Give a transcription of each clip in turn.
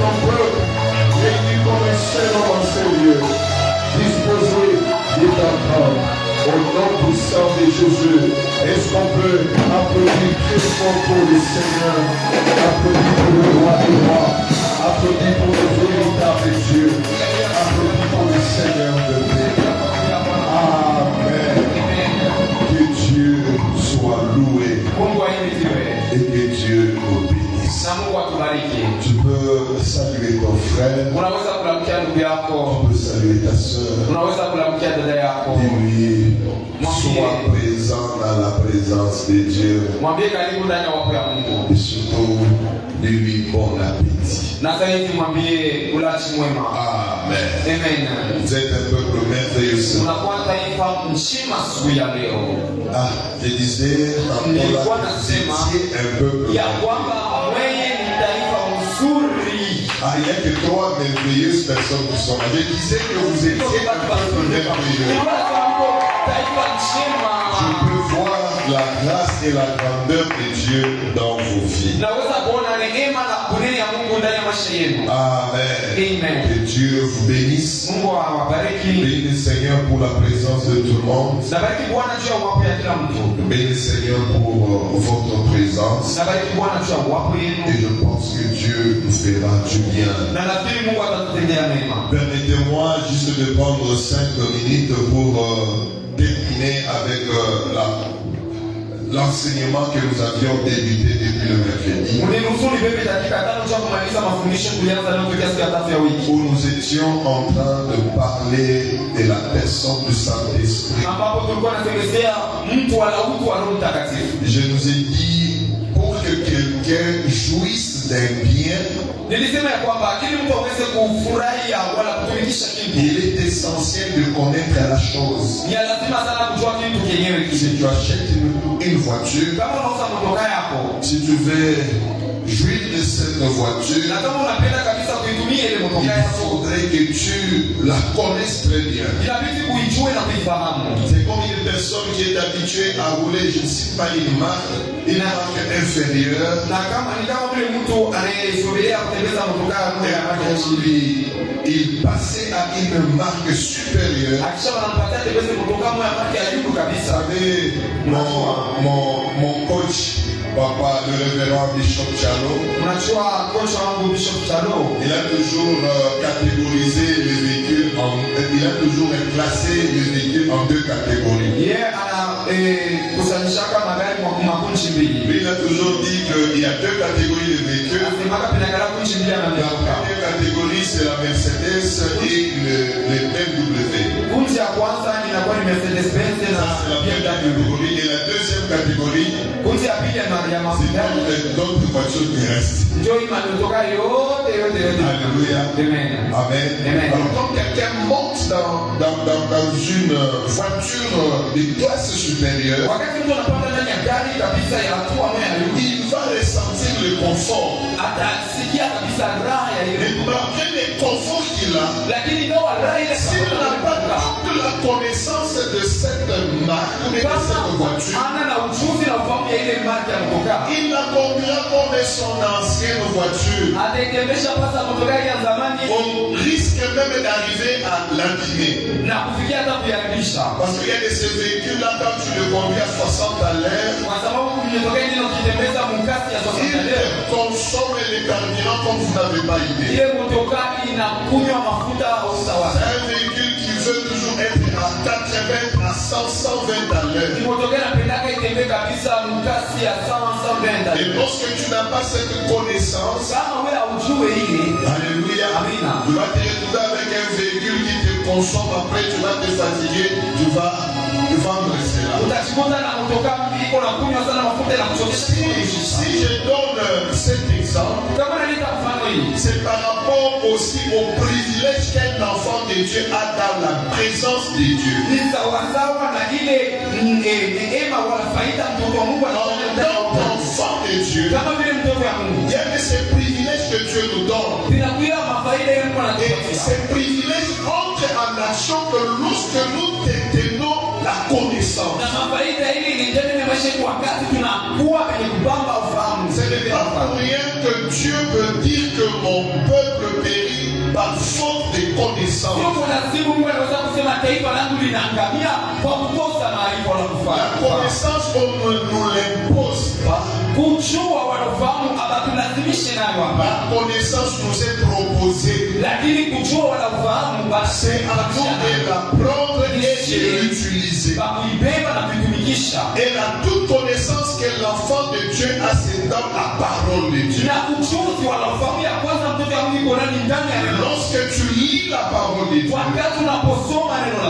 ton peuple, réunis comme un seul homme en ces lieux, disposé d'être au nom puissant de Jésus. Est-ce qu'on peut applaudir très fort pour le Seigneur, applaudir pour le roi des rois, applaudir pour le véritable Dieu, applaudir pour le Seigneur de paix. Amen. Que Dieu soit loué et que Dieu nous bénisse. Tu peux saluer ton frère, tu peux saluer ta soeur, dis-lui, sois présent dans la présence de Dieu et surtout, dis-lui bon appétit. Amen. Vous êtes un peuple merveilleux. Je disais, vous étiez un peuple il n'y a que 3 merveilleuses personnes qui sont là. Je disais que vous étiez un peuple merveilleux. Je peux voir la grâce et la grandeur de Dieu dans vos vies. Amen. Que Dieu vous bénisse. Bénis le Seigneur pour la présence de tout le monde. Bénis le Seigneur pour votre présence. Et je pense que Dieu nous fera du bien. Permettez-moi juste de prendre 5 minutes pour terminer avec l'enseignement que nous avions débuté depuis le mercredi, où nous étions en train de parler de la personne du Saint-Esprit. Je nous ai dit, pour que quelqu'un jouisse d'un bien, il est essentiel de connaître la chose. Si tu achètes une voiture, si tu veux jouir de cette voiture, il faudrait que tu la connaisses très bien. C'est comme une personne qui est habituée à rouler, je ne cite pas une marque inférieure. Il passait à une marque supérieure. Vous savez, mon coach, papa, le révérend Bishop Chalo, il a toujours catégorisé les véhicules, il a toujours classé les véhicules en 2 catégories. Il a toujours dit qu'il y a 2 catégories de véhicules. La première catégorie, c'est la Mercedes et le BMW. C'est la première catégorie. Et la deuxième catégorie, c'est d'autres voitures terrestres. Alléluia. Amen. Alors, quand quelqu'un monte dans une voiture de classe supérieure, il va ressentir le confort. Mais malgré le confort qu'il a, s'il n'a pas toute la connaissance de cette marque, de cette voiture, il la conduira comme son ancienne voiture. On risque même d'arriver à l'abîmer. Parce qu'il y a de ces véhicules-là, quand tu le conduis à 60 à l'heure, il consomme les carburants comme vous n'avez pas idée. C'est un véhicule qui veut toujours être à 80, à 100, 120 à l'heure. Et lorsque tu n'as pas cette connaissance, alléluia, tu vas te retrouver avec un véhicule qui te consomme, après tu vas te fatiguer, tu vas vendre cela. Si je donne cet exemple, c'est par rapport aussi au privilège qu'un enfant de Dieu a dans la présence de Dieu. Enfant de Dieu, il y a de ces privilèges que Dieu nous donne. Et ces privilèges entrent en action que lorsque nous détenons la connaissance. Ce n'est pas pour rien que Dieu veut dire que mon peuple périt par faute de connaissance. La connaissance, on ne nous l'impose pas. La connaissance nous est proposée. C'est à nous de l'apprendre et de l'utiliser. Et la toute connaissance que l'enfant de Dieu a, c'est dans la parole de Dieu. Lorsque tu lis la parole de Dieu,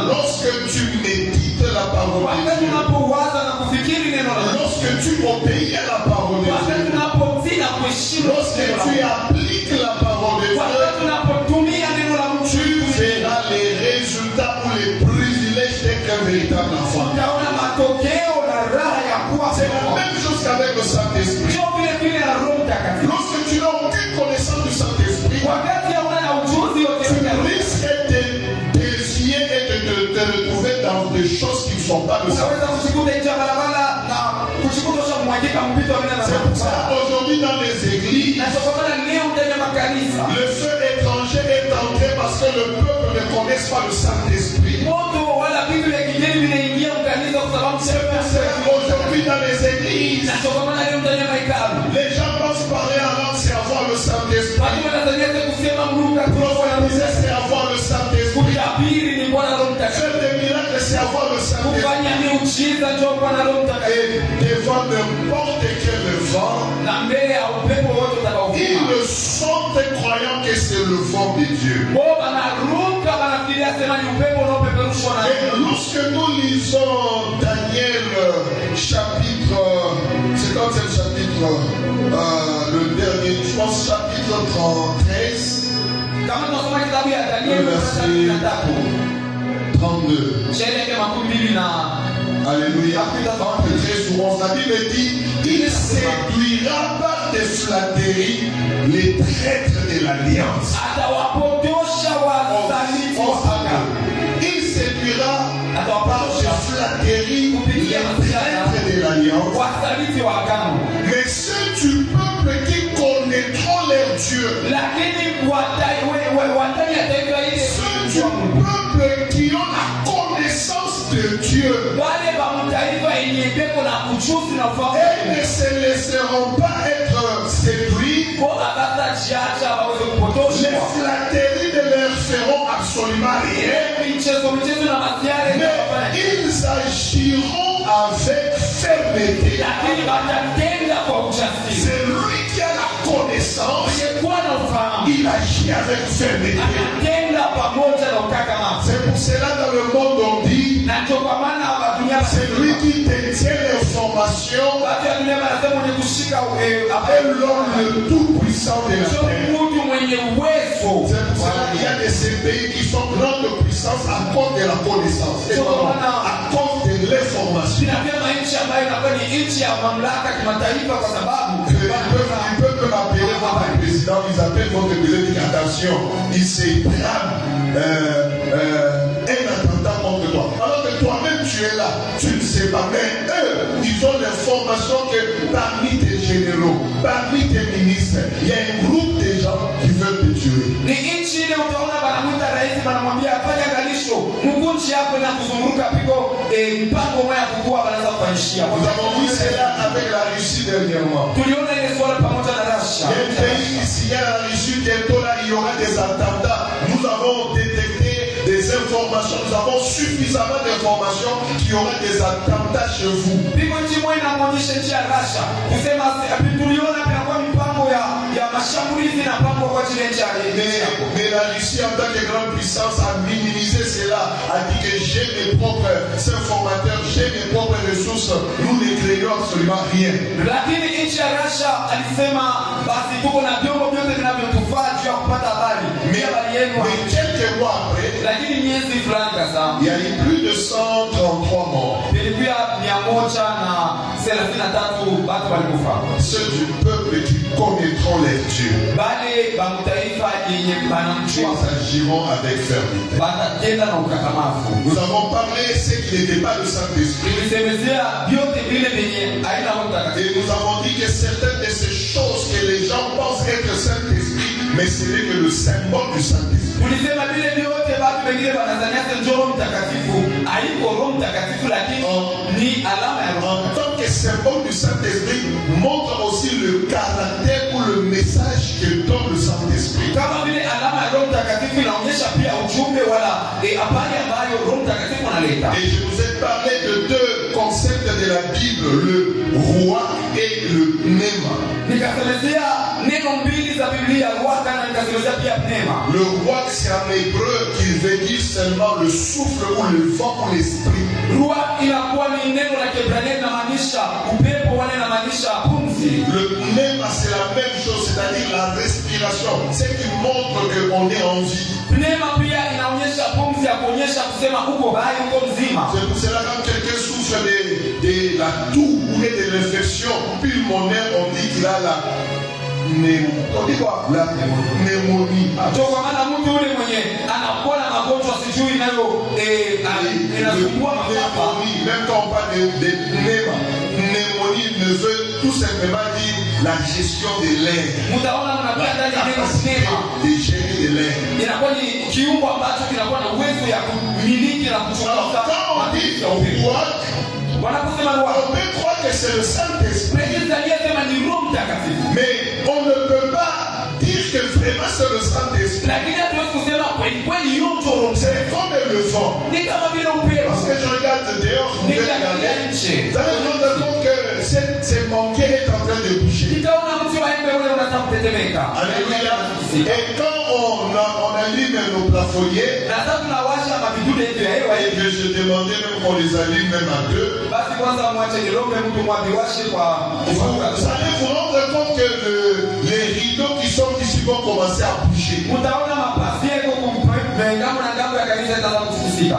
lorsque tu médites la parole de Dieu, lorsque tu obéis à la parole de Dieu, lorsque tu appliques la parole de Dieu, tu verras les résultats ou les privilèges d'être un véritable enfant. C'est la même chose qu'avec le Saint-Esprit. Lorsque tu n'as aucune connaissance du Saint-Esprit, tu risques de dévier et de te retrouver dans des choses qui ne sont pas le Saint-Esprit. C'est pour ça aujourd'hui dans les églises, le feu étranger est entré parce que le peuple ne connaît pas le Saint-Esprit. Aujourd'hui dans les églises, les gens pensent parler en langue, c'est avoir le Saint-Esprit. Prophétiser, c'est avoir le Saint-Esprit. Faire des miracles, c'est avoir le Saint-Esprit. Et devant n'importe quel vent, ils sont croyants que c'est le vent de Dieu. Et lorsque nous lisons Daniel chapitre, c'est quand c'est le chapitre, le dernier, je pense chapitre 13, verset 32. Alléluia. La Bible dit, il séduira par des flatteries les traîtres de l'alliance. Il séduira par des flatteries les traîtres de l'alliance. Mais ceux du peuple qui connaîtront leur Dieu, ceux du peuple qui ont la connaissance de Dieu, et ne se laisseront pas être séduits, les flatteries ne leur feront absolument rien, mais ils agiront avec fermeté. C'est lui qui a la connaissance, il agit avec fermeté. C'est pour cela dans le monde on dit, c'est lui qui détient l'information et l'homme le tout puissant de la terre. C'est pour cela qu'il y a de ces pays qui sont grandes puissances à cause de la connaissance et non à cause de l'information. Ils peuvent m'appeler votre président, ils appellent votre président, disent attention, il se trame un attentat contre toi. Alors que toi-même tu es là, tu ne sais pas, mais eux, ils ont l'information que parmi tes généraux, parmi tes ministres, il y a un groupe de gens qui veulent te tuer. Nous avons vu cela avec la Russie dernièrement. Il y a un pays ici, il y a la Russie, bientôt là, il y aura des attentats. Nous avons détecté des informations, nous avons suffisamment d'informations qu'il y aura des attentats chez vous. Mais la Russie en tant que grande puissance a minimisé cela, a dit que j'ai mes propres informateurs, j'ai mes propres ressources, nous ne créons absolument rien. Mais quelques mois après, il y a eu plus de 133 morts. Ceux du peuple qui connaîtront les dieux, ils agiront avec fermeté. Nous avons parlé de ce qui n'était pas le Saint-Esprit. Et nous avons dit que certaines de ces choses que les gens gens pensent être Saint-Esprit, mais ce n'est que le symbole du Saint-Esprit. En tant que symbole du Saint-Esprit, montre aussi le caractère ou le message que donne le Saint-Esprit. Et je vous ai parlé de deux concepts de la Bible, le roi et le pneuma. Le roi, c'est en hébreu qui veut dire seulement le souffle ou le vent ou l'esprit. Le pneuma, c'est la même chose, c'est-à-dire la respiration, ce qui montre qu'on est en vie. C'est pour cela que quand quelqu'un souffre de la toux ou de l'infection pulmonaire, on dit qu'il a la pneumonie. Même quand on parle de pneumonie, ne veut tout simplement dire la gestion de l'air. De gérer de l'air. Alors, quand on dit roi, on peut croire que c'est le Saint-Esprit, mais on ne peut pas dire que vraiment c'est le Saint-Esprit. C'est comme le vent. Parce que je regarde dehors, vous allez vous rendre compte que c'est manqué est en train de bouger. Alléluia. Et quand on allume nos plafonniers, et que je demandais même qu'on les allume même à deux, vous allez vous rendre compte que les rideaux qui sont ici vont commencer à bouger.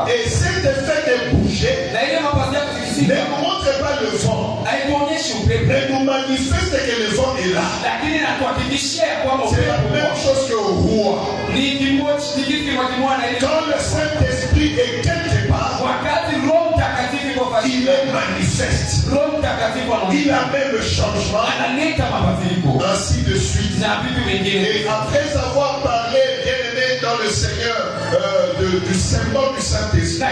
Et cet effet de bouger ne montre pas le vent, mais nous manifeste que le vent est là. C'est la même chose que au roi. Quand le Saint-Esprit est quelque part, il est manifeste. Il amène le changement, ainsi de suite. Et après avoir parlé, bien aimé dans le Seigneur, du symbole du Saint-Esprit,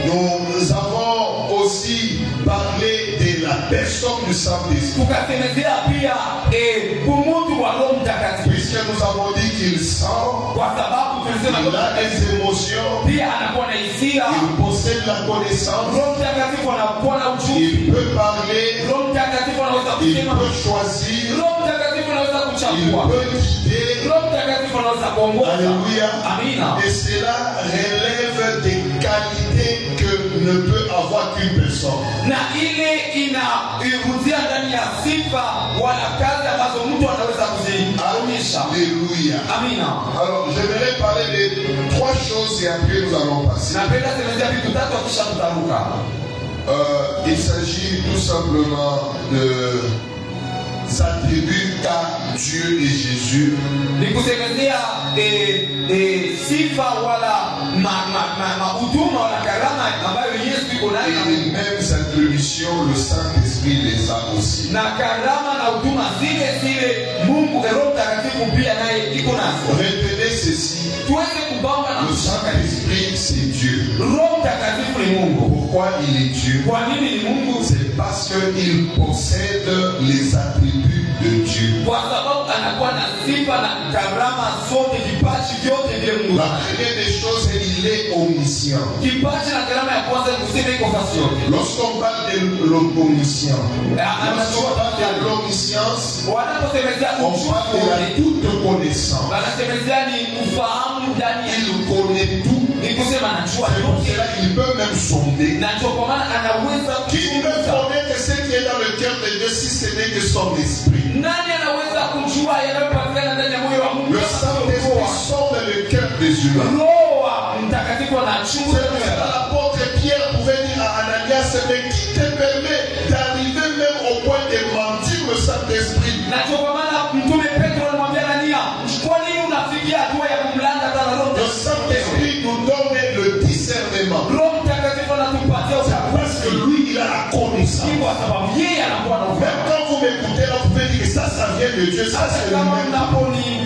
nous avons aussi parlé de la personne du Saint-Esprit. Puisque nous avons dit qu'il sent, il a des émotions, il possède la connaissance, il peut parler, il peut choisir, il peut guider. Alléluia. Et cela relève des qualités que ne peut avoir qu'une personne. Alléluia. Alors j'aimerais parler de trois choses et après nous allons passer. Il s'agit tout simplement de attributs qu'a Dieu et Jésus. Et les mêmes attributions, le Saint-Esprit les a aussi. Retenez ceci. Le Saint-Esprit, c'est Dieu. Pourquoi il est Dieu? C'est parce qu'il possède les attributs de Dieu. La première des choses, il est omniscient. Lorsqu'on parle de l'omniscience, on parle de la toute connaissance. Il connaît tout. C'est pour cela qu'il peut même sonder. Qui peut connaître ce qui est dans le cœur de Dieu si ce n'est que son esprit? Le Saint-Esprit sonde le cœur des humains. C'est pour cela l'apôtre Pierre pouvait dire à Ananias, mais qui te permet d'arriver même au point de mentir le Saint-Esprit? Le Saint-Esprit nous donne le discernement. Parce que lui, il a la connaissance. Même quand vous m'écoutez, là, vous pouvez dire que ça vient de Dieu, ça c'est le même.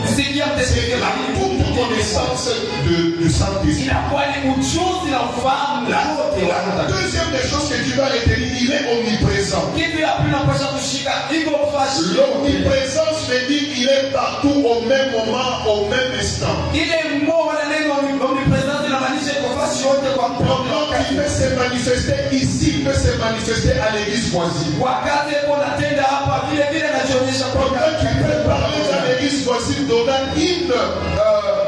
C'est la toute connaissance du Saint-Esprit. La deuxième des choses que tu vas retenir, il est omniprésent. L'omniprésence veut dire qu'il est partout au même moment, au même instant. Pendant qu'il peut se manifester ici, il peut se manifester à l'église voisine. Pendant qu'il peut parler à l'église voisine, donnant une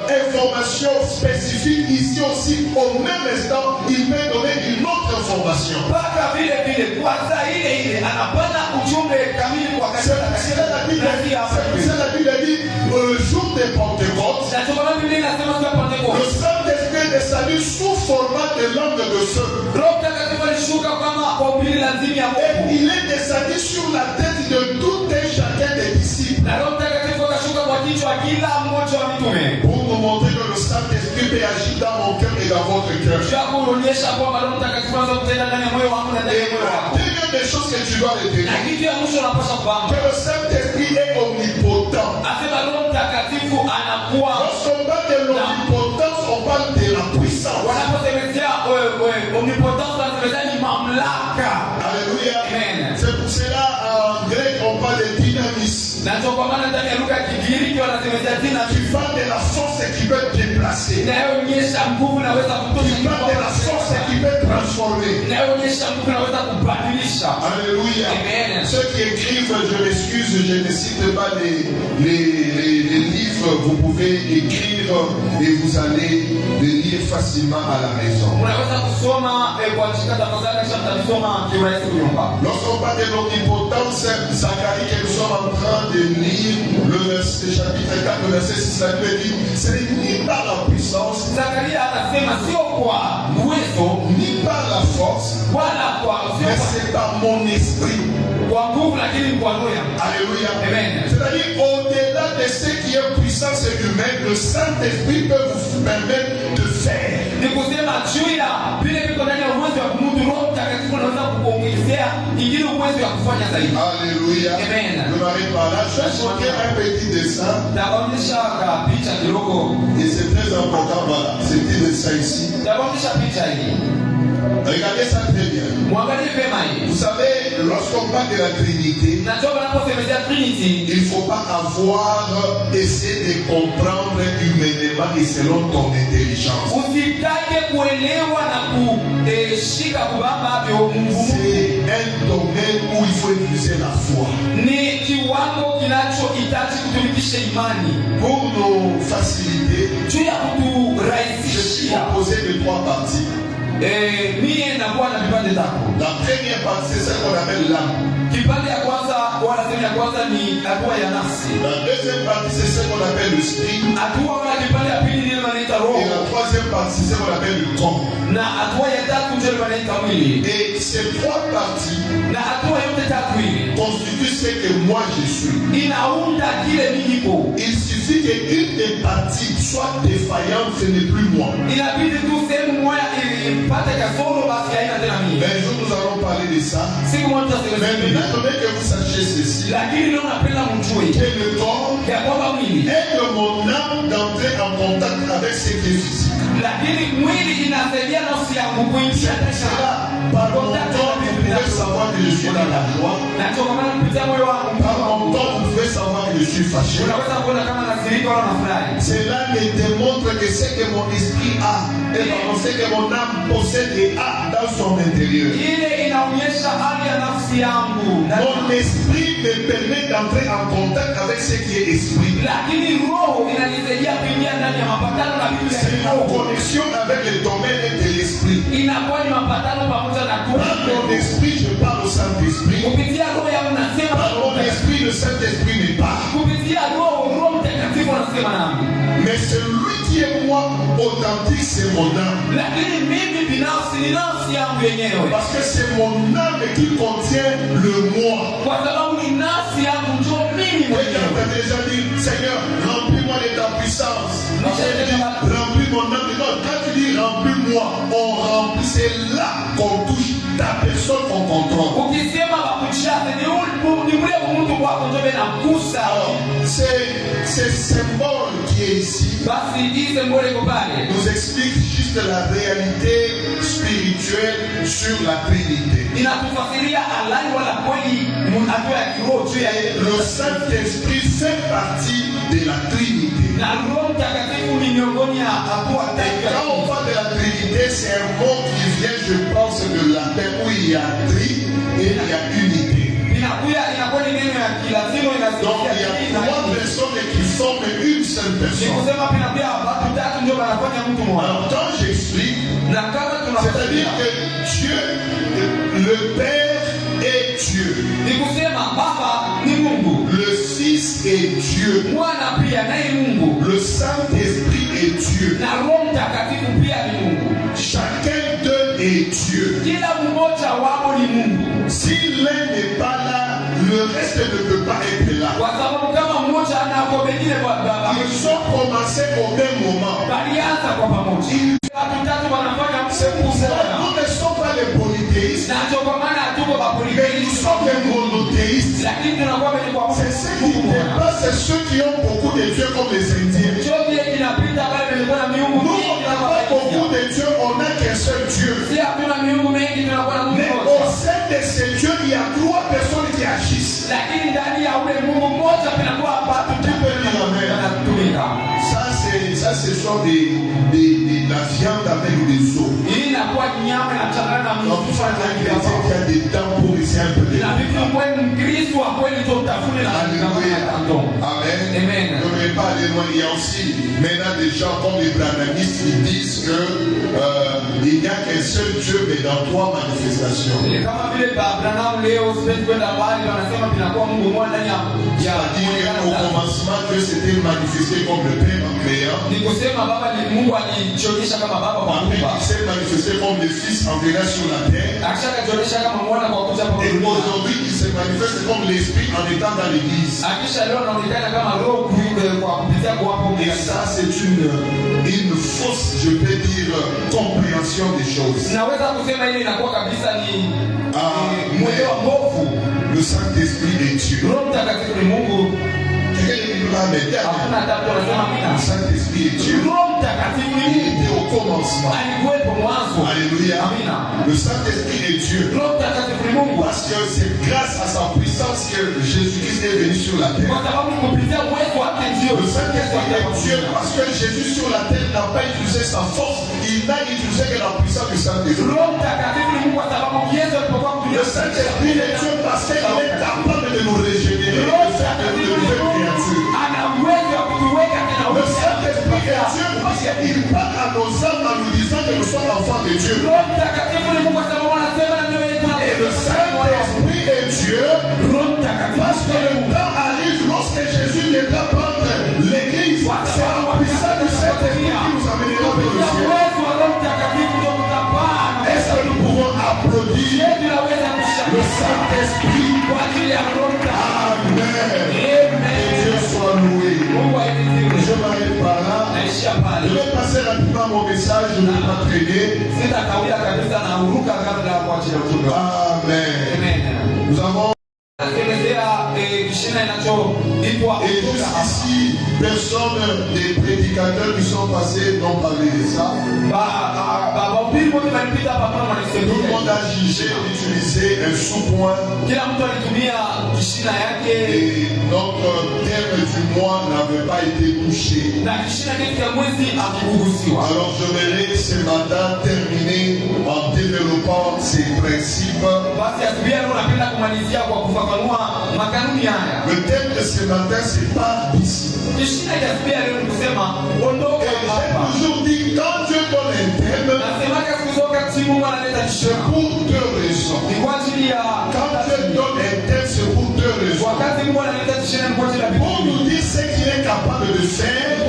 information spécifique ici aussi, au même instant, il peut donner une autre information. C'est la Bible dit, le jour de Pentecôte, le Saint-Esprit est descendu sous format de langue de feu. Et il est descendu sur la tête de tout un chacun des disciples. Pour nous montrer que le Saint-Esprit peut agir dans mon cœur et dans votre cœur. Première des choses que tu dois retenir, que le Saint-Esprit est omnipotent. Lorsqu'on parle de l'omnipotence, on parle de la puissance. Alléluia. C'est pour cela en grec on parle de dynamisme. Tu parles de la force qui peut te déplacer. Tu parles de la force qui peut transformer. Alléluia. Ceux qui écrivent, je m'excuse, je ne cite pas les livres. Vous pouvez écrire et vous allez les lire facilement à la maison. Lorsqu'on parle de l'omnipotence, Zacharie que nous sommes en train de lire, le chapitre 4, le verset 6, la Bible dit, ce n'est ni par la puissance, ni par la force, mais c'est par mon esprit. Alléluia. C'est-à-dire, au-delà de ce qui est puissance humaine, le Saint-Esprit peut vous permettre de faire. Alléluia. Je m'arrête par là. Je vais montrer un petit dessin. Et c'est très important. Voilà. Ce petit dessin ici. Regardez ça très bien. Vous savez, lorsqu'on parle de la Trinité, il ne faut pas avoir essayé de comprendre humainement et selon ton intelligence. C'est un domaine où il faut utiliser la foi. Pour nous faciliter, je suis composé de 3 parties. La première partie, c'est ce qu'on appelle l'âme. La deuxième partie, c'est ce qu'on appelle le esprit. Et la troisième partie, c'est ce qu'on appelle le corps. Et ces 3 parties constituent ce que moi je suis. Il suffit qu'une des parties soit défaillante, ce n'est plus moi. Mais nous allons parler de ça. Mais maintenant que vous sachiez ceci, que le corps aide mon âme d'entrer en contact avec ce qui est physique. Par mon corps, vous pouvez savoir que je suis dans la joie. Par mon corps, vous pouvez savoir que je suis fâché. Cela me démontre que ce que mon esprit a, et ce que mon âme possède et a dans son intérieur. Mon esprit me permet d'entrer en contact avec ce qui est esprit. C'est la connexion avec le domaine de l'esprit. Par mon esprit, je parle au Saint-Esprit. Par mon esprit, le Saint-Esprit me parle. Mais celui qui est moi authentique, c'est mon âme. Parce que c'est mon âme qui contient le moi. Oui, tu as déjà dit, Seigneur, remplis-moi de ta puissance. Remplis mon âme. Quand tu dis remplis-moi, on remplit, c'est là qu'on touche ta personne qu'on contrôle. C'est symbole qui est ici nous explique juste la réalité spirituelle sur la Trinité. Le Saint-Esprit fait partie de la Trinité. Et quand on parle de la Trinité, c'est un mot qui vient, je pense, de latin où il y a tri et il y a unité. Donc il y a trois personnes qui forment une seule personne. Alors quand j'explique, c'est-à-dire que Dieu, le Père est Dieu. Le Fils est Dieu. Le Saint-Esprit est Dieu. Chacun d'eux est Dieu. Si l'un n'est pas là, le reste ne peut pas être là. Ils ont commencé au même moment. C'est pour ça que nous ne sommes pas les polythéistes, mais nous sommes les monothéistes. C'est ce qui dépasse, c'est ceux qui ont beaucoup de dieux comme les Indiens. Nous, on n'a pas beaucoup de dieux, on n'a qu'un seul Dieu. Mais au sein de ces dieux, il y a trois personnes qui agissent. Ça, ce sont la viande avec des os. Donc, il faut un chrétien qui a des dents pour laisser un peu de Amen. Ne vais pas aller loin. Il y a aussi maintenant des gens comme les branhamistes qui disent que il n'y a qu'un seul Dieu, mais dans trois manifestations. C'est-à-dire qu'au commencement, Dieu s'était manifesté comme le Père en créant. Puis il s'est manifesté comme le Fils en venant sur la terre. Et aujourd'hui, il se manifeste comme l'Esprit en étant dans l'Église. Et ça, c'est une fausse, je peux dire, compréhension des choses. Le Saint-Esprit est Dieu. Le Saint-Esprit est Dieu. Il était au commencement. Alléluia. Le Saint-Esprit est Dieu. Parce que c'est grâce à sa puissance que Jésus-Christ est venu sur la terre. Le Saint-Esprit est Dieu parce que Jésus sur la terre n'a pas utilisé sa force. Il n'a utilisé que la puissance du Saint-Esprit. Le Saint-Esprit est Dieu parce qu'il est capable de nous régénérer. Le Saint-Esprit est Dieu parce qu'il parle à nos âmes en nous disant que nous sommes enfants de Dieu. Et le Saint-Esprit est Dieu parce que le temps arrive lorsque Jésus viendra prendre l'Église. C'est la puissance du Saint-Esprit qui nous amènera vers le ciel. Est-ce que nous pouvons applaudir le Saint-Esprit? Amen. Dieu soit loué. Je m'arrête par là. Je vais passer rapidement mon message. Je ne vais pas traîner. Amen. Nous avons. Et jusqu'ici, personne des prédicateurs qui sont passés n'ont parlé de ça. Tout le monde a jugé d'utiliser un sous-point. Et notre thème du mois n'avait pas été touché. Alors je vais ce matin terminer en développant ces principes. Le thème de ce matin, c'est pas d'ici. Et j'ai toujours dit, quand Dieu donne un thème, c'est pour deux raisons. Quand Dieu donne un thème, c'est pour deux raisons. Pour nous dire ce qu'il est capable de faire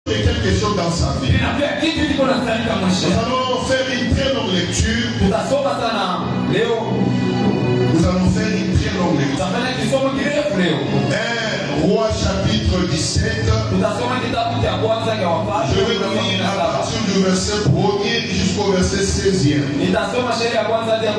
et quelque chose dans sa vie. Nous allons faire une très longue lecture. Nous allons faire une très longue lecture. 1 Roi chapitre 17. Je vais lire à partir du verset 1er jusqu'au jusqu'au verset 16e. Nitasoma sheria ya kwanza hadi ya 16.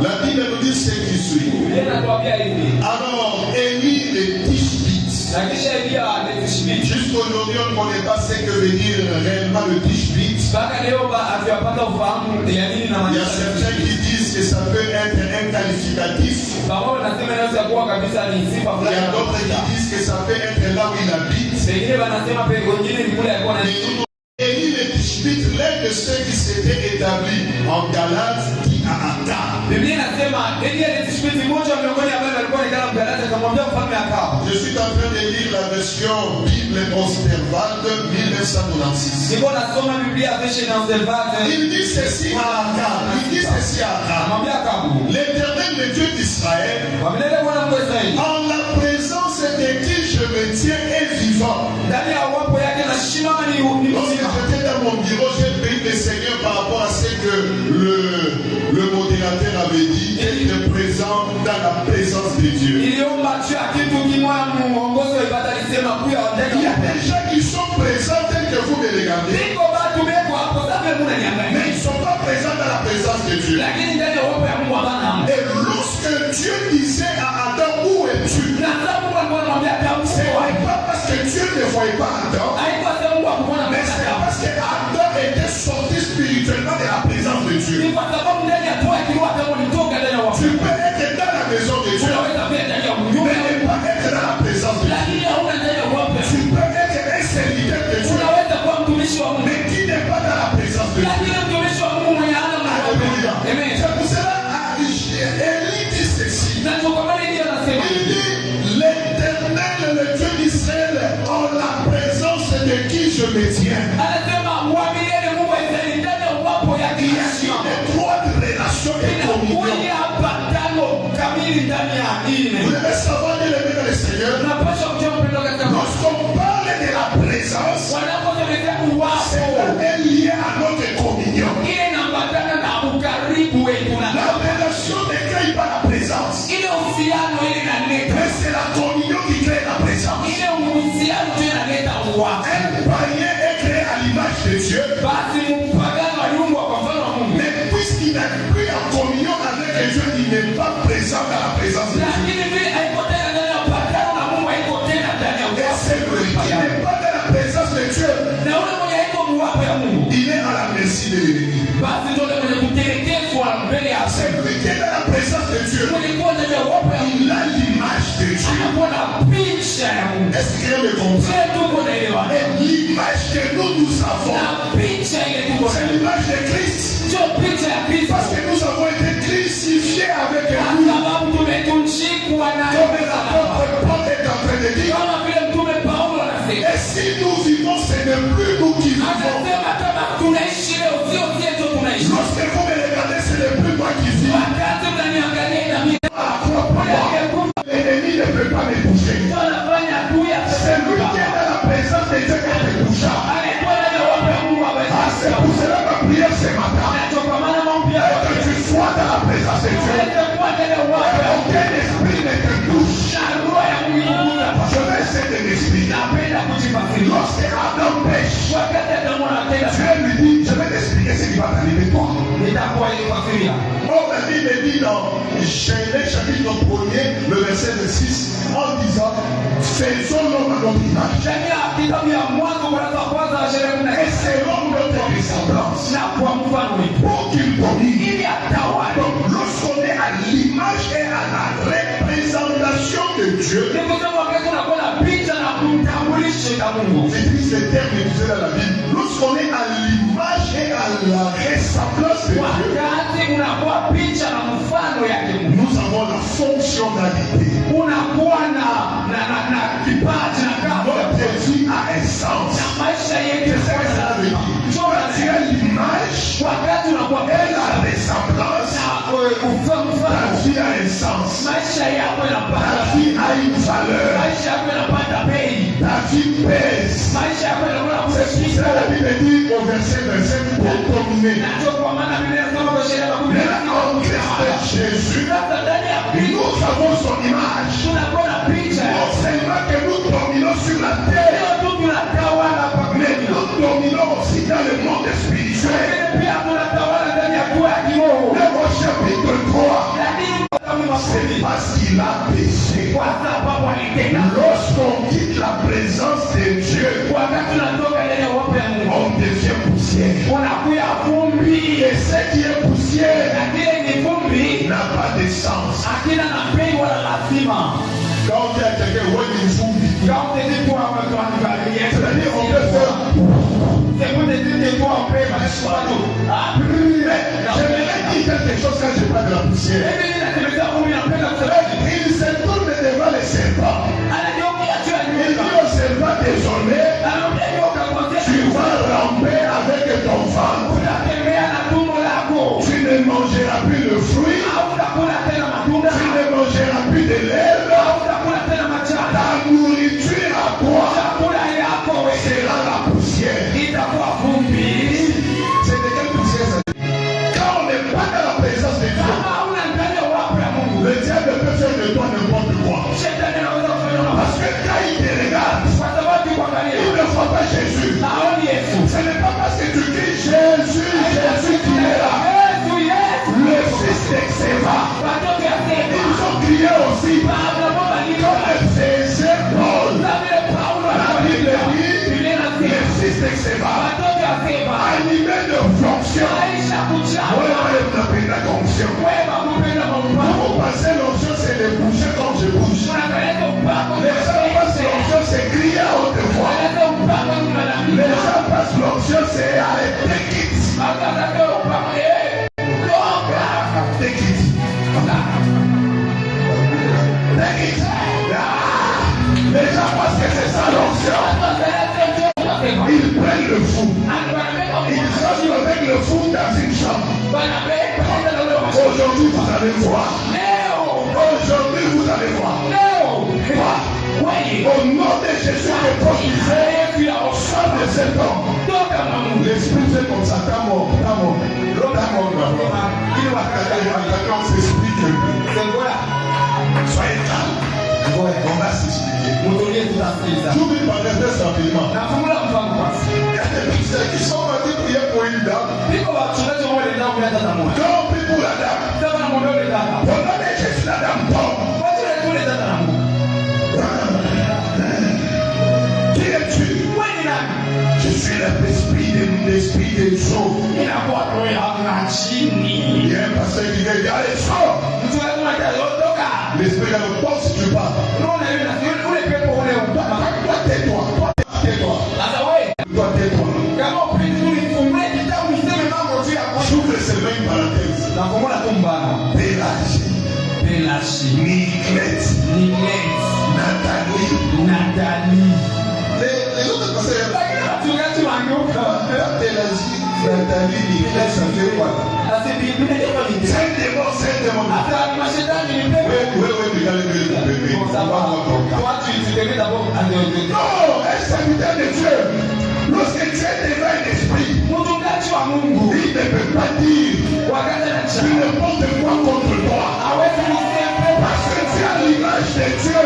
La Bible nous dit ce qui suit. Inatuambia hivi. Alors, Élie le Tishbite. Na kisha Elia le Tishbite. Jusqu'aujourd'hui, on ne connaît pas ce que veut dire réellement le Tishbite. Mpaka leo hatujapata ufahamu ya nini na Il y a maana. certains qui disent que ça peut être un qualificatif. Pamoja nasema inaweza kuwa kabisa ni sifa Il y fulani. a d'autres qui disent que ça peut être là où il habite. Wengine wanasema pe wengine ni kule alikuwa na Élie le Tishbite, l'un de ceux qui s'étaient établis en Galate, dit à Akan. Biblia inasema Elia le Tishbite mmoja miongoni ambao alikuwa ni kama Galati akamwambia mfalme Akabu. Je suis en train de lire la version Bible Observable 1996. Niko nasoma Biblia version Observable. Il dit ceci à Akan. Il dit ceci à Akan. Anamwambia Akabu. L'Éternel, le Dieu d'Israël, Wamlele Bwana Mungu wa Israeli. en la présence de qui je me tiens est vivant. Ndani ya wapo yake na shimama ni Lorsque j'étais dans mon bureau, j'ai prié le Seigneur par rapport à ce que le modérateur avait dit. Il était présent dans la présence de Dieu. Il y a des gens qui sont présents tels que vous me regardez, mais ils ne sont pas présents dans la présence de Dieu. Et lorsque Dieu disait à Adam, où es-tu? Ce n'est pas parce que Dieu ne voyait pas Adam, mais c'est parce que Adam était sorti spirituellement de la présence de Dieu. Tu peux être dans la maison de Dieu, mais ne pas être dans la présence de Dieu. Tu peux être un serviteur de Dieu, mais qui n'est pas dans la présence de Dieu. Alléluia. C'est pour cela Élie dit ceci. Il dit, l'Éternel, le Dieu d'Israël, en la présence de qui je me tiens. Il y a une étroite relation et communion. Vous devez savoir de l'aimer dans le Seigneur. Lorsqu'on parle de la présence, c'est un lien à notre communion. La relation ne crée pas la présence, mais c'est la communion qui crée la présence. Un païen est créé à l'image de Dieu, mais puisqu'il n'est plus en communion avec Dieu, il n'est pas présent dans la présence de Dieu. Et celui qui n'est pas dans la présence de Dieu, il est à la merci de l'ennemi. Celui qui est dans la présence de Dieu, il a l'image de Dieu. Est-ce que quelqu'un me comprend? Et l'image que nous avons, c'est l'image de Christ. Parce que nous avons été crucifiés avec lui. Comme l'apôtre Paul est en train de dire. Et si nous vivons, ce n'est plus nous qui vivons. Lorsque vous me regardez, ce n'est plus moi qui vis. L'ennemi ne peut pas me toucher. C'est lui qui est dans la présence de Dieu qui me toucha. C'est pour cela ma prière ce matin. Que tu sois dans la présence de Dieu. Aucun esprit ne te touche. Je vais essayer de m'expliquer. Lorsque Adam pêche, Dieu lui dit, je vais t'expliquer ce qui va t'arriver toi. Oh, la Bible dit dans Genèse chapitre 1er, le verset 6, en disant, faisons l'homme à notre image. Et c'est l'homme notre ressemblance. Pour qu'il domine. Donc, lorsqu'on est à l'image et à la représentation de Dieu, j'utilise le terme utilisé dans la Bible. Lorsqu'on est à l'image et à la ressemblance de Dieu, nous avons la fonctionnalité. Notre vie a un sens. C'est ce que ça veut dire. Quand tu as l'image et la ressemblance, ta vie a un sens. Ta vie a une valeur. Ta vie pèse. C'est pour ça la Bible dit au verset 27 pour dominer. Mais en Christ Jésus, nous avons son image. Non seulement que nous dominons sur la terre, mais nous dominons aussi dans le monde spirituel. c'est parce qu'il a péché. Lorsqu'on quitte la présence de Dieu, on devient poussière. Et ce qui est poussière n'a pas de sens. Quand il y a quelqu'un qui est zombie, c'est-à-dire on peut faire. C'est pour te dire que toi on peut j'aimerais dire quelque chose quand je parle de la poussière. Il se tourne devant les serpents. Il dit au serpent désormais, tu vas ramper avec ton ventre. Tu ne mangeras plus de fruits. Tu ne mangeras plus de l'herbe. Ta nourriture à toi sera la poussière. C'est de quelle poussière ça? Quand on n'est pas dans la présence de Dieu, le diable peut faire de toi n'importe quoi. Parce que quand il te regarde, il ne voit pas Jésus. Ce n'est pas parce que tu cries Jésus, Jésus qui est là. Le fils d'Exéva. Ils ont crié aussi. Comme le faisait Paul. La Bible dit, le fils d'Exéva, animé de fonction. Pour passer l'onction, c'est de bouger comme je bouge. Les gens passent l'onction, c'est crier à haute voix. Les gens passent l'onction, c'est arrêter quitte. Take it. Les gens pensent que c'est ça l'onction. Ils prennent le fou. Ils sortent avec le fou dans une chambre. Aujourd'hui vous allez voir. Aujourd'hui vous allez voir. Au nom de Jésus le prophète, sort de cet homme. L'esprit fait comme ça. T'as mort. Il va s'explique. Soyez calme. On va s'expliquer. J'oublie de parler très rapidement. Il y a des personnes qui sont partis prier pour une dame. Quand on prie pour la dame, pendant les gestes, la dame tombe. Qui es-tu? Je suis l'esprit des eaux. Il y a un pasteur qui vient dire allez, sors. L'esprit dans le corps si tu parles. Toi, tais-toi. Toi, tais-toi. J'ouvre seulement une parenthèse. Pélagie. Nicolette. Nathalie. Les autres conseillers. Nathalie, Nicolette, ça fait quoi? C'est un démon. Oui, regardez. Toi, tu te mets d'abord à Dieu. Non, un serviteur de Dieu. Lorsque tu es devant un esprit, il ne peut pas dire n'importe quoi contre toi. Parce que tu as l'image de Dieu.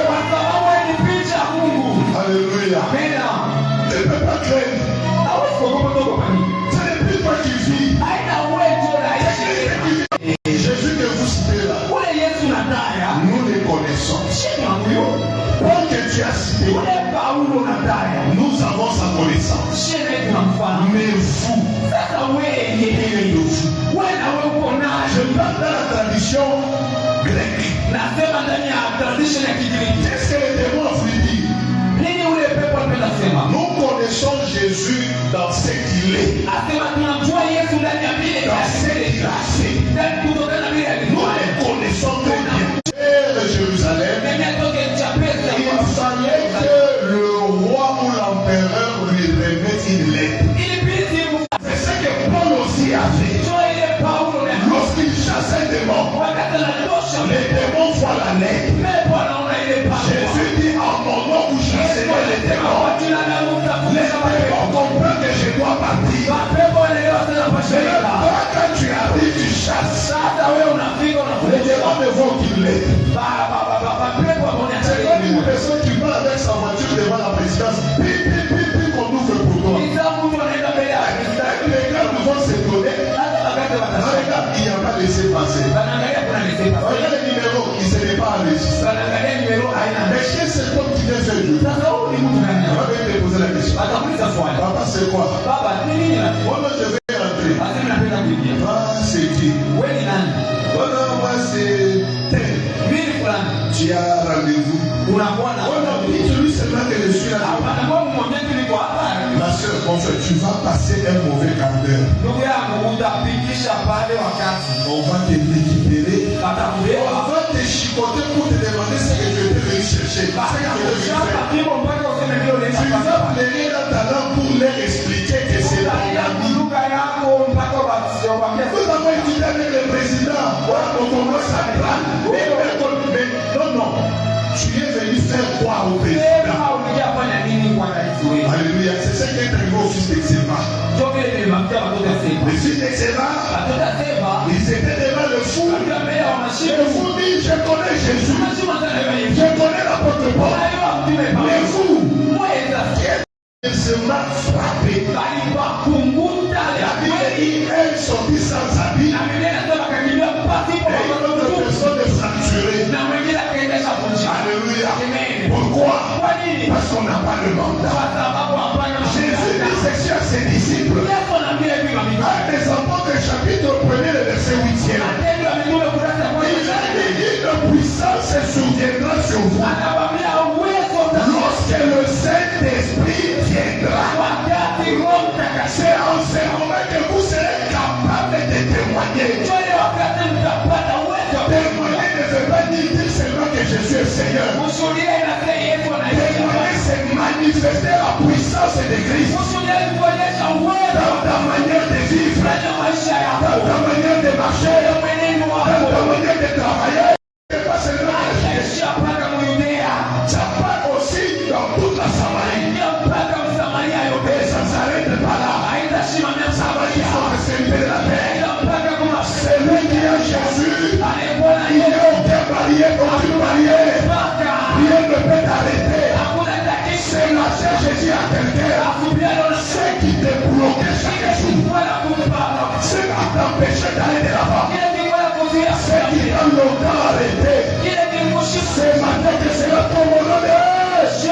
Alléluia. Tu ne peux pas craindre. Ce n'est plus toi qui vis. Jésus que vous citez là, nous les connaissons. Paul que tu as cité, nous avons sa connaissance. Mais vous, qui est de vous? Je parle dans la tradition grecque. Qu'est-ce que les démons ont voulu dire? Nous connaissons Jésus dans ce qu'il est. Dans ce qu'il a fait. Nous les connaissons très bien. De Jérusalem, il fallait que le roi ou l'empereur lui remette une lettre. C'est ce que Paul aussi a fait. Lorsqu'il chasse un démon, les démons voient la lettre. Jésus dit en mon nom vous chassez les démons. Les démons comprennent que je dois partir. Mais quand tu arrives, tu chasses. Les démons ne vont qu'il l'est. C'est comme une personne qui va avec sa voiture devant la présidence. Puis qu'on ouvre pour toi. Les gars nous vont se donner. Regarde, il n'y a pas laissé passer. Regarde le numéro. cet homme qui vient faire Dieu? Sasa huyu ni mtu gani? On va venir te poser la question. Atakuuliza swali. Papa, c'est quoi? Baba, ni nini na? Moi, je vais rentrer. Asema napenda kuingia. Ah, c'est qui? Wewe ni nani? Oh non, moi, c'est tel. Mimi fulani. Tu as rendez-vous. Unakuwa na. Oh non, dis-lui seulement que je suis là. Hapana, kwa mmoja tu niko hapa. Ma soeur, mon frère, tu vas passer un mauvais quart d'heure. Ndugu yangu utapitisha pale wakati. On va te récupérer. Atakulewa. On va te chicoter pour te demander ce que tu étais venu chercher. Basi C'est ce que tu veux faire. hapo mpaka useme ndio leo. Tu vas pleurer dans ta langue pour leur expliquer que c'est ton ami. Lugha yako mpaka waambie. Vous avez étudié avec le président. On commence à prendre. Mais non, non. Tu es venu faire quoi au président? Alléluia. C'est ce qui est arrivé au fils d'Exéma. Les fils d'Exéma, ils étaient devant le fou. Le fou dit, je connais Jésus. Je connais l'apôtre Paul. Les fous, ils se m'a frappé. La Bible dit, elle sortit sans habit. Et une autre personne est fracturée. Alléluia. Pourquoi? Parce qu'on n'a pas le mandat. Jésus dit ceci à ses disciples. Actes des Apôtres, chapitre 1er, le verset 8e. Il a dit, une puissance se souviendra sur vous. Lorsque le Saint-Esprit viendra. C'est en ce moment que vous serez capable de témoigner. Témoigner ne veut pas dire seulement que Jésus est Seigneur. Témoigner, c'est manifester la puissance de Christ dans ta manière de vivre, dans ta manière de marcher, dans ta manière de travailler. C'est pas seulement ça part aussi dans toute la Samarie. Et ça ne s'arrête pas là. Ça va, il faut recevoir la paix. C'est lui qui a Jésus. Il n'y a aucune barrière, aucune barrière. Rien ne peut t'arrêter. C'est la Jésus à quelqu'un. C'est qui te bloquait chaque jour. C'est qui t'empêchait d'aller de là-bas. C'est qui t'a longtemps arrêté. C'est matin que c'est là pour mon nom de Jésus.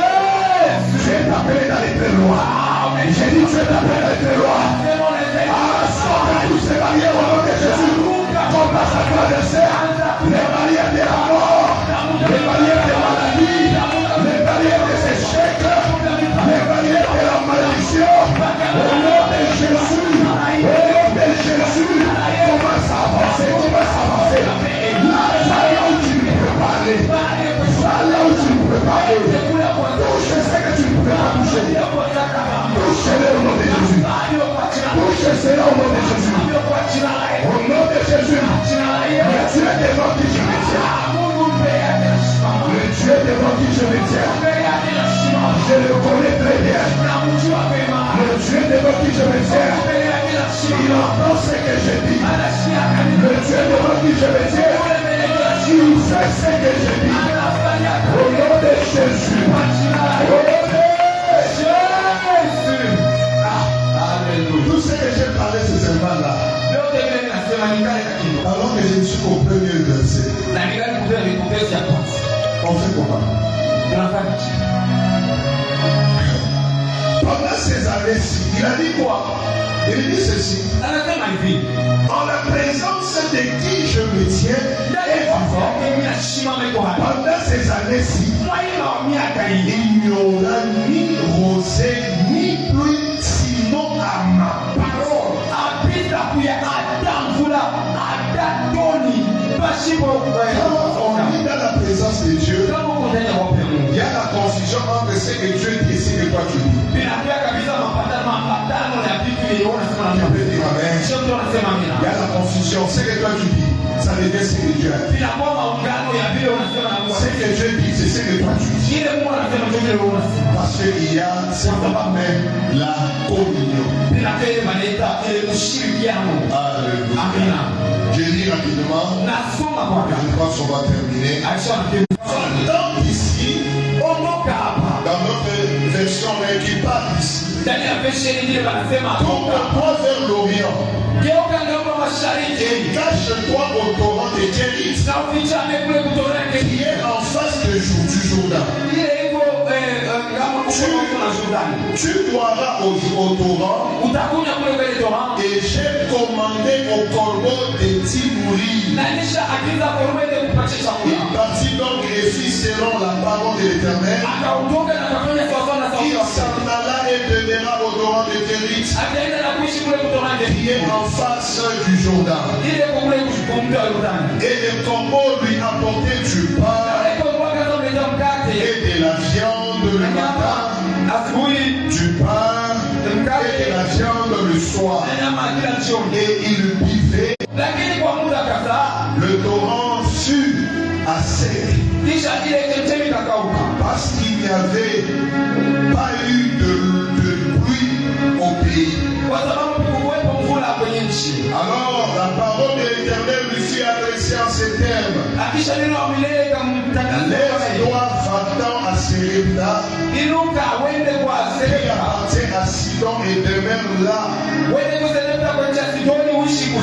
Je vais t'appeler dans les très loin. J'ai dit je vais t'appeler dans les très loin. Ah, sors de toutes ces barrières au nom de Jésus. Commence à traverser les barrières de la mort, les barrières de la maladie, les barrières des échecs, les barrières de la malédiction. Au nom de Jésus, au nom de Jésus, commence à avancer, commence à avancer. Là où tu ne peux pas aller, là où tu ne peux pas aller, touche ce que tu ne peux pas toucher. Touche-le au nom de Jésus. Touche-le au nom de Jésus. Au nom de Jésus, le Dieu devant qui je me tiens. Le Dieu devant qui je me tiens. Je le connais très bien. Le Dieu devant qui je me tiens. Il entend ce que je dis. Le Dieu devant qui je me tiens. Il fait ce que je dis. Au nom de Jésus. Au nom de Jésus. Alléluia. Tout ce que j'ai parlé, c'est seulement là. Alors que je suis au premier verset. On fait comment? Pendant ces années-ci, il a dit quoi? Il dit ceci. En la présence de qui je me tiens est vivant. Pendant ces années-ci, il n'y aura ni rosée ni pluie, sinon à ma parole. Quand on est dans la présence de Dieu, il y a la confusion entre ce que Dieu dit et ce que toi tu dis. Tu peux dire amen. Il y a la confusion. Ce que toi tu dis, ça devient ce que Dieu a dit. Ce que Dieu dit, c'est ce que toi tu dis. Parce qu'il y a simplement même la communion. Alléluia. Je lis rapidement. Je pense qu'on va terminer. Donc ici, dans notre version qui parle ici, tourne-toi vers l'Orient et cache-toi au torrent de Kérit qui est en face du Jourdain. tu boiras au torrent. Et j'ai commandé au corbeau de t'y nourrir. Il partit donc et fit selon la parole de l'Éternel. Il s'en alla et demeura au torrent de Kérit, qui est en face du Jourdain. Et le corbeau lui apportait du pain et de la viande le matin, du pain et de la viande le soir. Et il buvait. Le torrent fut à sec parce qu'il n'y avait pas eu de pluie au pays. Alors la parole de l'Éternel lui fut adressée en ces termes. Lève-toi, va-t'en à Sérepta, qui appartient à Sidon, et demeure là.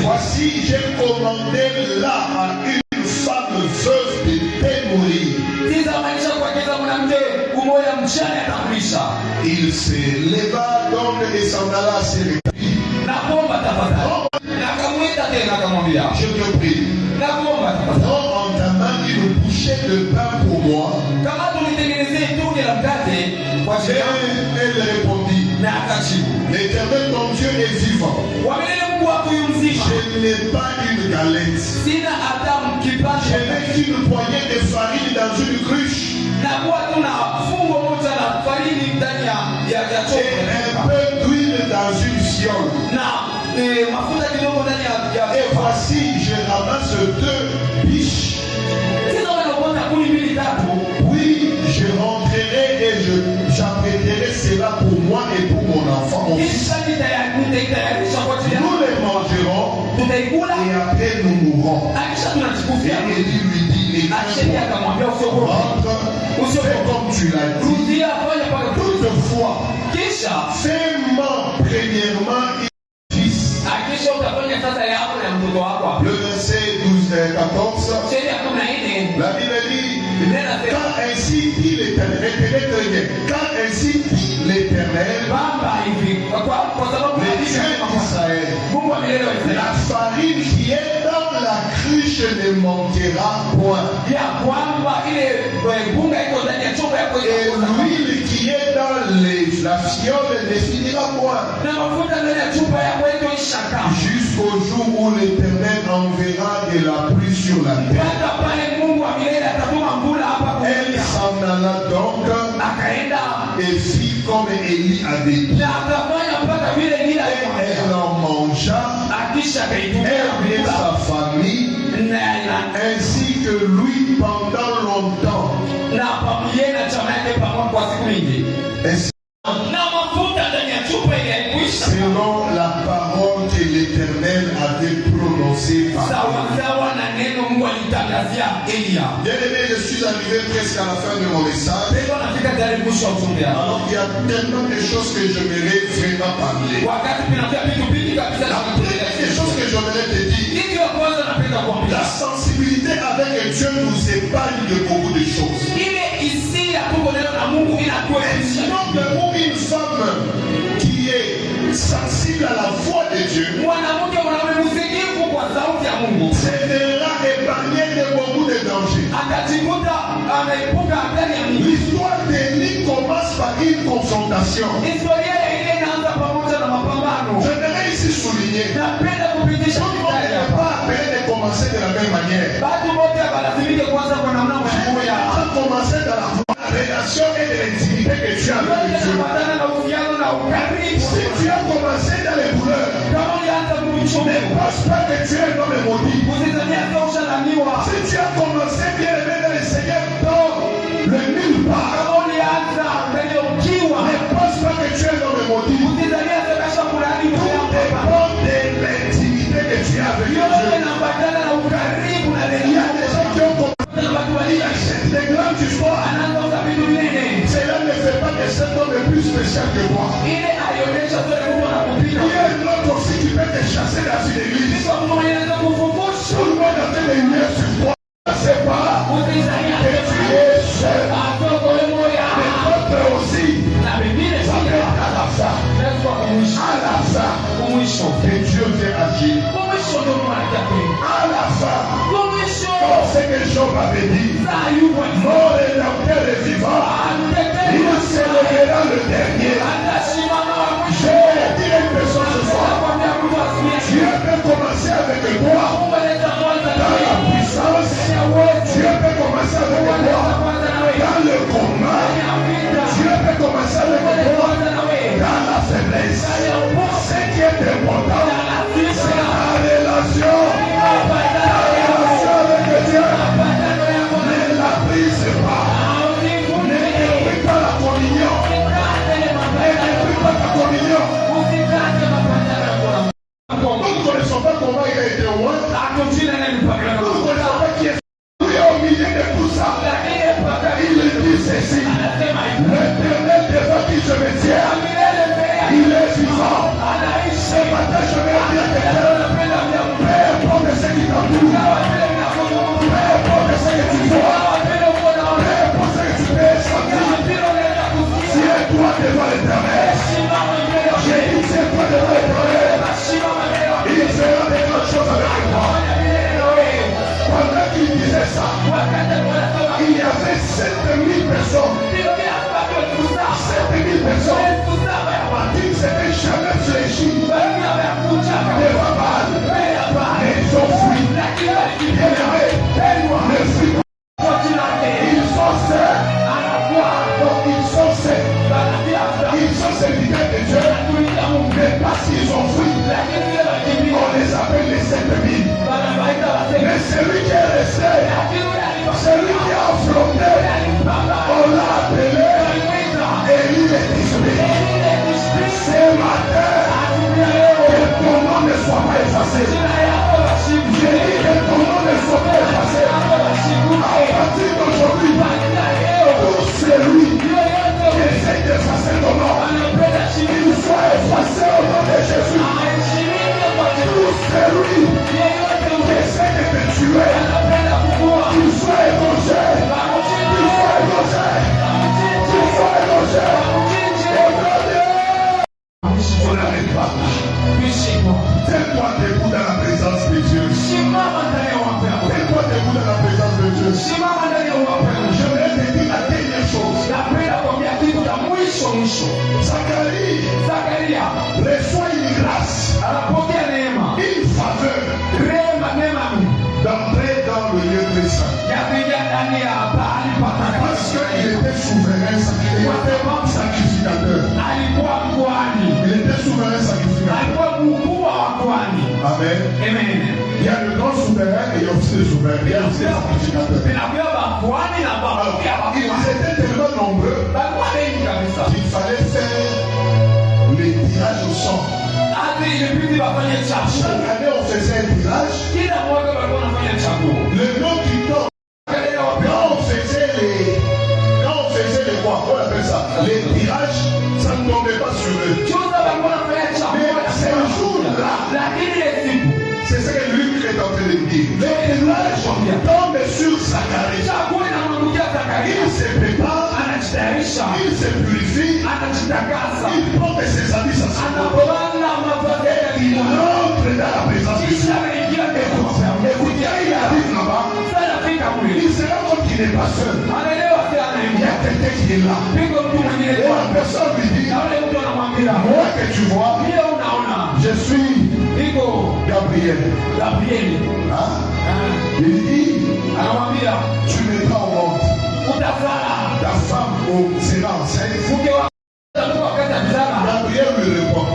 Voici, j'ai commandé là à une femme veuve de pénurie. Il s'éleva donc et s'en alla à Sérepta. Je te prie, prends en ta main une bouchée de pain pour moi. Et elle répondit, l'Éternel ton Dieu est vivant. Je n'ai pas une galette. Je n'ai qu'une poignée de farine dans une cruche. Et un peu d'huile dans une fiole. Et voici, je ramasse 2 biches. Oui, je rentrerai et j'apprêterai cela pour moi et pour mon enfant, mon fils. Nous les mangerons et après nous mourrons. Et Élie lui dit, rentre, fais comme tu l'as dit. Toutefois, fais-moi premièrement un fils. Le verset 14, la Bible dit, car ainsi dit l'Éternel, car ainsi dit l'Éternel, le Dieu d'Israël, la farine qui est dans la cruche ne manquera point, et l'huile qui est dans la fiole ne finira point, jusqu'au jour où l'Éternel enverra de la pluie sur la terre. Elle s'en alla donc et fit comme Élie avait dit. Elle en mangea, elle et sa famille, ainsi que lui pendant longtemps. Selon la parole que l'Éternel avait prononcée par bien-aimé, je suis arrivé presque à la fin de mon message. Alors il y a tellement de choses que j'aimerais vraiment parler. La première chose que j'aimerais te dire, la sensibilité avec Dieu nous épargne de beaucoup de choses. Un homme ou une femme qui est sensible à la voix de Dieu se verra épargné de beaucoup de dangers. L'histoire d'Élie commence par une confrontation. J'aimerais ici souligner, tout le monde n'est pas appelé de commencer de la même manière. On a commencé dans la relation et de l'intimité que tu as avec Dieu. Si tu as commencé dans les douleurs, ne pense pas que tu es un homme maudit. Si tu as commencé bien aimé dans le Seigneur, dans le nulle part, ne pense pas que tu es un homme maudit. Tout dépend de l'intimité que tu as avec Dieu. Il y a des gens qui ont commencé, ils achètent des grandes histoires. Cela ne fait pas que cet homme est plus spécial que moi. Il y a un autre aussi qui peut te chasser dans une église. Tout le monde a fait des lumières sur toi. C'est pas que tu es seul. Mais d'autres aussi m'avait dit, mort et l'autel est vivant, il se lèvera le dernier. J'ai dit à une personne ce soir, Dieu peut commencer avec toi dans la puissance, Dieu peut commencer avec toi dans le combat, Dieu peut commencer avec toi dans la faiblesse. Ce qui est important, c'est la relation avec Dieu. Ne la brise pas. Ne détruis pas la communion. Ne détruis pas ta communion. Nous ne connaissons pas comment il a été loin. Nous ne connaissons pas qui est au milieu de tout ça. Il dit ceci. L'Éternel devant qui je me tiens, il est vivant. Ce matin, je vais dire à quelqu'un, peu importe ce qui t'entoure, peu importe ce que tu vois, peu importe ce que tu peux sentir, tiens-toi devant l'Éternel. J'ai dit, tiens-toi devant l'Éternel. Il fera des grandes choses avec toi. Pendant qu'il disait ça, il y avait 7000 personnes. 7000 personnes. Ils s'étaient jamais fléchis devant Baal. Mais ils ont fui. Les fruits. Ils sont saints. Donc ils sont saints. Ils sont serviteurs de Dieu. Mais parce qu'ils ont fui, on les appelle les 7000. Mais celui qui est resté, celui qui a affronté, on l'a appelé Élie est désolé. Ce matin, que ton nom ne soit pas effacé. J'ai dit que ton nom ne soit pas effacé. À partir d'aujourd'hui, pour celui qui essaie d'effacer ton nom, il soit effacé au nom de Jésus. Pour celui qui essaie de te tuer, il soit égorgé. Il soit égorgé. Il soit égorgé. On n'arrête pas. Tiens-toi debout dans la présence de Dieu. Tiens-toi debout dans la présence de Dieu. Je vais te dire la dernière chose. Zacharie reçoit une grâce, une faveur d'entrer dans le lieu très saint. Parce qu'il était souverain sacrificateur. Il était souverain sacrificateur. Amen. Il y a le grand souverain et il y a aussi le souverain. Il y a aussi le sacrificateur. Alors, ils étaient tellement nombreux qu'il fallait faire les tirages au sang. Chaque année, on faisait un tirage. Le nom qui tombe. Quand on faisait les quoi, on appelle ça, les tirages, ça ne tombait pas sur eux. Mais c'est un jour-là. C'est ce que Luc est en train de dire. Les tirages tombent sur Zacharie. Il se prépare, il se purifie, il porte ses habits sacerdotaux. Il rentre dans la présence de Dieu. Écoutez, il arrive là-bas. Il se rend compte qu'il n'est pas seul. Il y a quelqu'un qui est là. Et la personne lui dit, moi que tu vois, je suis Gabriel. Hein? Il dit, tu mettras au monde. Ta femme sera enceinte. Gabriel lui répond,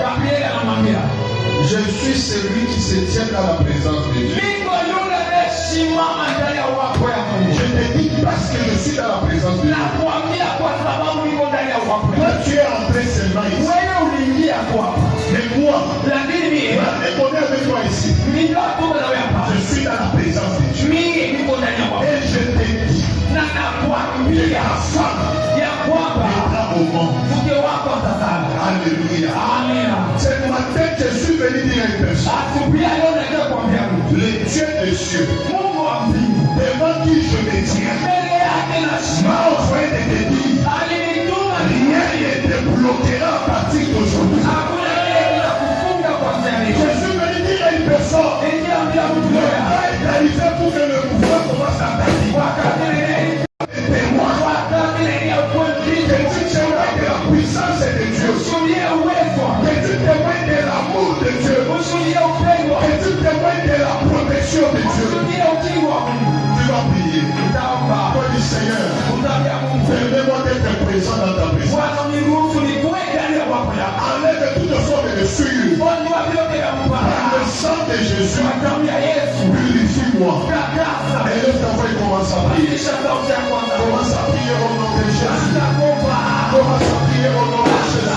je suis celui qui se tient dans la présence de Dieu. Je te dis parce que je suis dans la présence de Dieu. Toi, tu es entré seulement ici. Mais moi, on est avec toi ici. Je suis dans la présence de Dieu. Et je te dis, que la femme viendra au monde. Alléluia. Ce matin, je suis venu dire à une personne, le Dieu des cieux, devant qui je me tiens, m'a envoyé de te dire, rien ne te bloquera à partir d'aujourd'hui. Je suis venu dire à une personne, le temps est arrivé pour que le pouvoir commence à t'attirer. présent dans ta présence. Enlève toute forme de souillure. Par le sang de Jésus, purifie-moi. Élève ta voix et commence à prier. Commence à prier au nom de Jésus. Commence à prier au nom de Jésus.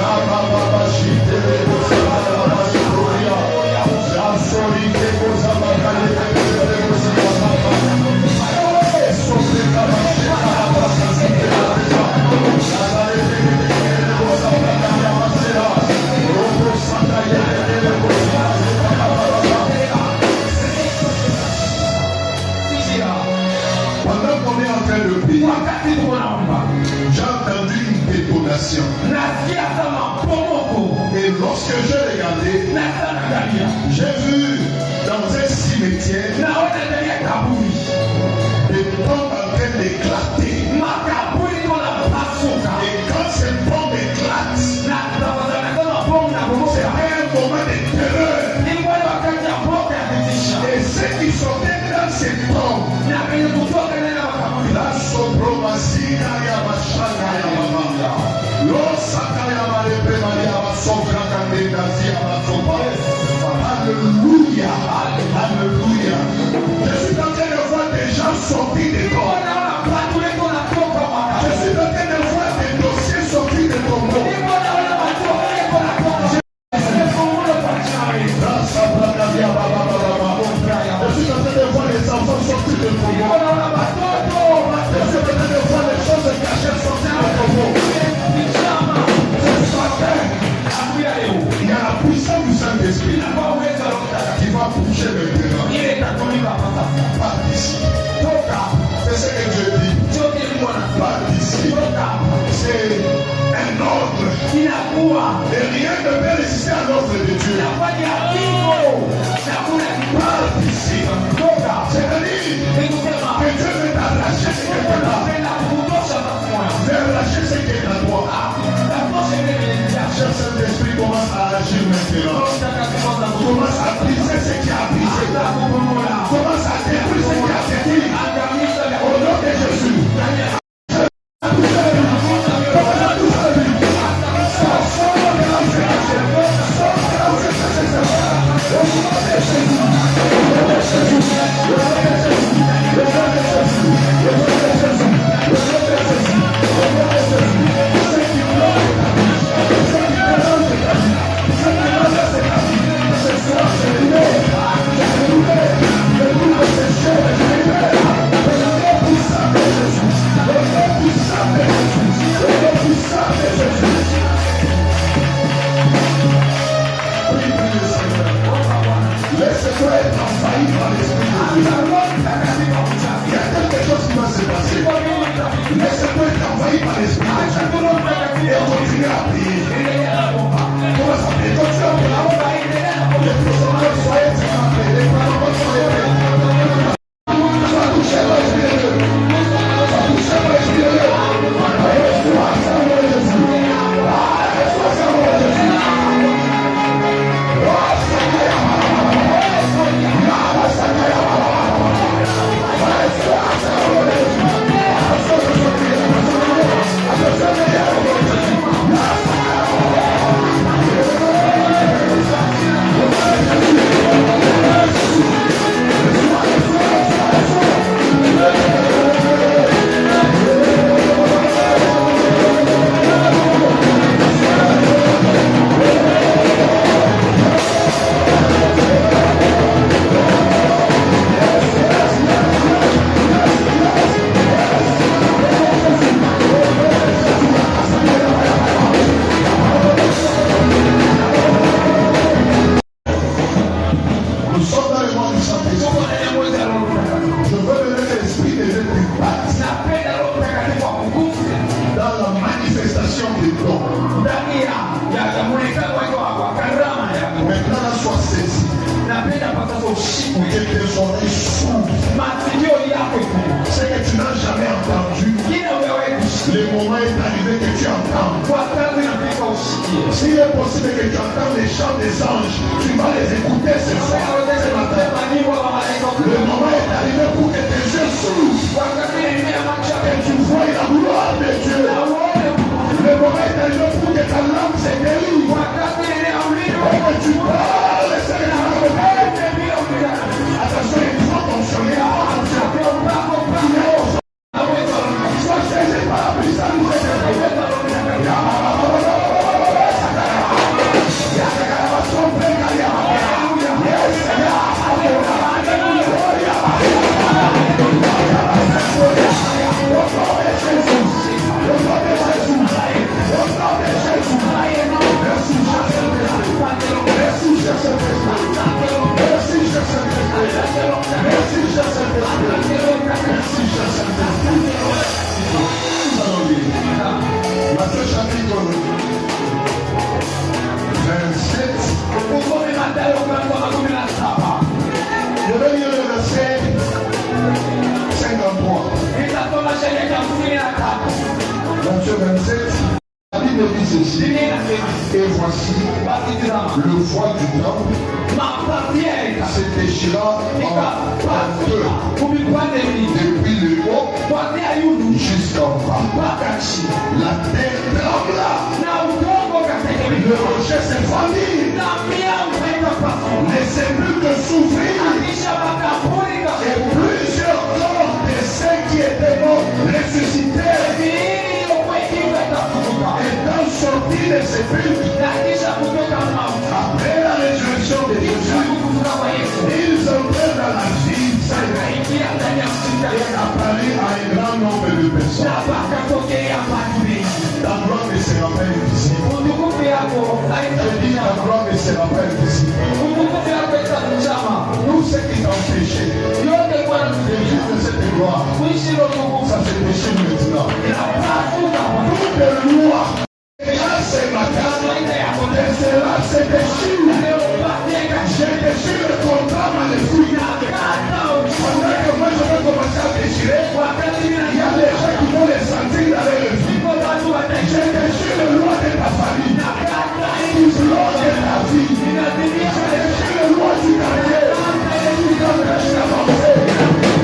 La baba chite le bosama la baba gloria. La sori que bosama kale le bosama. Sobre la baba la baba chite la baba. La le bosama la baba. Robo santa le bosama. Pendant qu'on est en train de prier, j'ai entendu une détonation. Et lorsque j'ai regardé, j'ai vu dans un cimetière des bombes en train d'éclater. Et quand ces bombes éclatent, c'est un moment de terreur. Et ceux qui sortaient dans ces bombes, la sobromacina ya mashana ya mama. Lo sakaya malepe maria masofra kandenda zia masopa. Alléluia. Alléluia. Je suis en train de voir des gens sortis de corps. Je suis en train de voir des dossiers sortis de tombeaux. Je suis en train de voir les enfants sortis de tombeaux. Je suis en train de voir les choses cachées sortir de tombeaux. Il y a la puissance du Saint-Esprit qui va bouger maintenant. Pas d'ici. C'est ce que Dieu dit. Pas d'ici. C'est un ordre. Et rien ne peut résister à l'ordre de Dieu. Pas d'ici. C'est-à-dire que Dieu veut t'arracher ce qui est là. Veut arracher ce qui est à toi. Cher Saint-Esprit commence à agir maintenant. Commence à briser ce qui a brisé. Commence à détruire ce qui a détruit. Au nom de Jésus. Laisse-toi être envahi par l'Esprit de Dieu. Il y a quelque chose qui va se passer. Laisse-toi être envahi par l'Esprit de Dieu. Et continue à prier. Comment ça fait? Continue à prier. Les protocoles soient étranglés. Les protocoles soient étranglés. Va toucher l'Esprit de Dieu. Va toucher l'Esprit de Dieu. Ce que tu n'as jamais entendu, le moment est arrivé que tu entends. S'il est possible que tu entends les chants des anges, tu vas les écouter ce soir. Le moment est arrivé pour que tes yeux s'ouvrent et tu vois la gloire de c'est guéri. Quand tu parles, le Seigneur va répondre. Attention, il faut fonctionner. Sois saisi par la puissance du Seigneur. Matthieu chapitre 27. Je vais lire le verset 53. Matthieu 27. La Bible dit ceci. Et voici le voile du temple se déchira en deux depuis le haut jusqu'en bas. La terre trembla, le rocher s'effondrit, les sépulcres s'ouvrirent et plusieurs corps de ceux qui étaient morts ressuscitèrent. Étant sortis des sépulcres après la résurrection de Jésus, ils entrèrent dans la ville et apparurent à un grand nombre de personnes. Ta gloire ne sera pas invisible. Je dis ta gloire ne sera pas invisible. Nous, ceux qui t'ont péché, le juste de cette gloire, ça s'est péché maintenant. Toute loi, grâce et ma grâce, cela s'est péché. J'ai péché le contrat maléfique. Pendant que moi je vais commencer à déchirer, il y a des gens qui vont les sentir dans leur vie. J'ai péché le loi de ta famille, le loi de ta vie. J'ai péché le loi du quartier qui t'empêche d'avancer.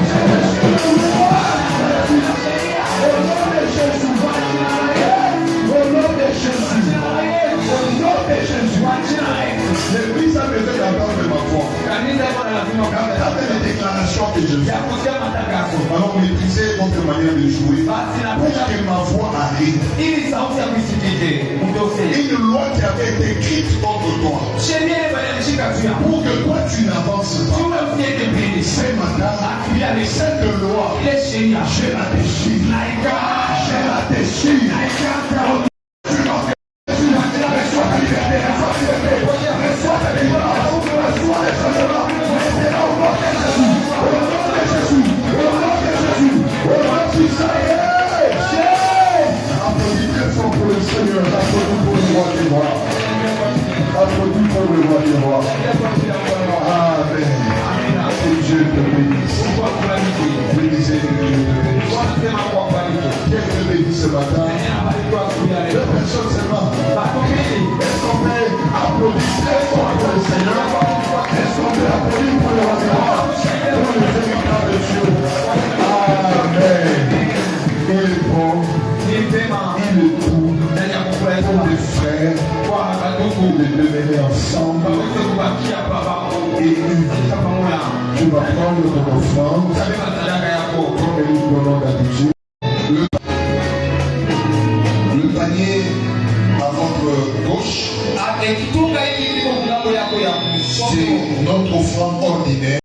J'ai péché le loi au nom de Jésus. Au nom de Jésus. Au nom de Jésus. L'église a besoin d'entendre ma voix. Regardez les déclarations que je fais. Alors maîtrisez votre manière de jouer pour que ma voix arrive. Une loi qui avait été écrite contre toi pour que toi tu n'avances pas. Ce matin, cette loi, je la déchire. Je la déchire. Reçois ta liberté. Reçois ta liberté. Reçois les changements. Maintenant, au nom de Jésus. Au nom de Jésus. Au nom de Jésus. Au nom de Jésus. Applaudis très fort pour le Seigneur. Applaudis pour le roi des rois. Applaudis pour le roi des rois. Amen. Que Dieu te bénisse. Bénissez que Dieu te bénisse. Dieu te bénisse ce matin. Deux personnes seulement. Est-ce qu'on peut applaudir très fort pour le Seigneur? Est-ce qu'on peut applaudir pour le roi des rois? Pour le Seigneur de Dieu. Amen. Il est bon. Il est tout. Pour les frères, de demeurer ensemble et unis. Tu vas prendre ton offrande et nous donnons d'habitude. Le panier à votre gauche, c'est notre offrande ordinaire.